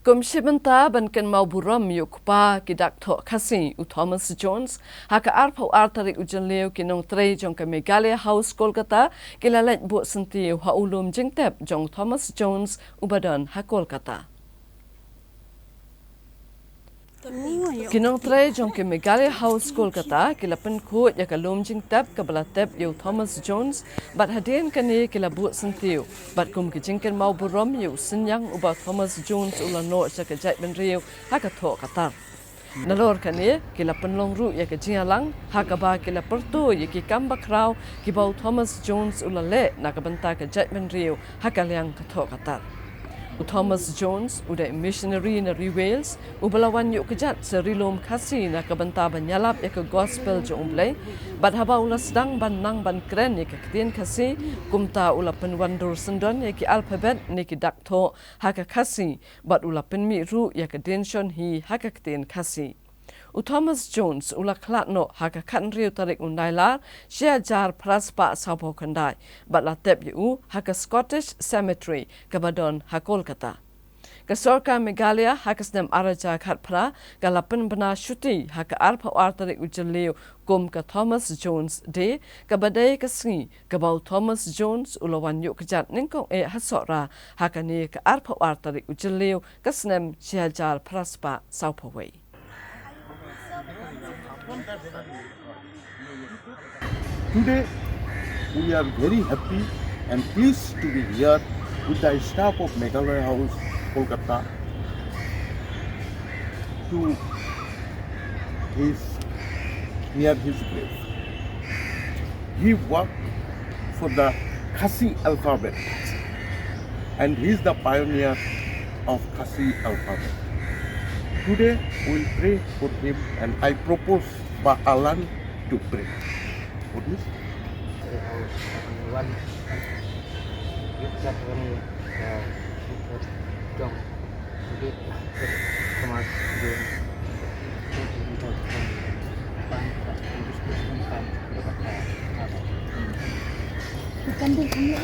Kum shibanta ban Kynmaw Burom yukpa kidak tho Khasi u Thomas Jones haka arpau artarik ujanleu ki Nongtrei jong ka Meghalaya House Kolkata kilalaj bu senti ha ulum jingtep jong Thomas Jones ubadan ha Kolkata. Nongtrei jong ke Meghalaya House Kolkata kilapan ko ya kalum jingtep kabalatep yu Thomas Jones bat hadien kani kilabu sentiu bat kum ki Kynmaw Burom yu sinyang uba Thomas Jones ulano sa ka jait ben riu haka tho katar. Nalor kani kilapan longru ya ka jingalang haka ba kilapertu ya ki kambakrau ki bau Thomas Jones ulale nakabanta ka jait ben riu haka liang ka tho katar. Thomas Jones udah missionary na Wales ubalawan yuk kejat serilom Khasi na kabanta banyalap ya ke gospel jo umblay bad haba ula sedang ban nang ban keren ya ke ketien Khasi kumta ula penwandur sendon ya ke alphabet ni ke dakto haka Khasi bad ula penmi ru ya ke dension hi haka ketien Khasi. Thomas Jones ula klatno haka kan riu tarik undailar shia jar praspa sapo kandai bat la tep yu haka Scottish Cemetery kabadon ha Kolkata. Kasorka Meghalaya haka snem araja khat pra galapan bana shuti haka arpa artarik ujaleu kum ka Thomas Jones de kabadai kasngi kabau Thomas Jones ulawan yuk kejat ningkong hasora haka ni ka arpa artarik ujaleu kasnem shia jar praspa sapo way. Today, we are very happy and pleased to be here with the staff of Meghalaya House, Kolkata, to near his grave. He worked for the Khasi alphabet, and he is the pioneer of Khasi alphabet. Today, we will pray for him, and I propose Pak Alan to pray. What is? Bukan dia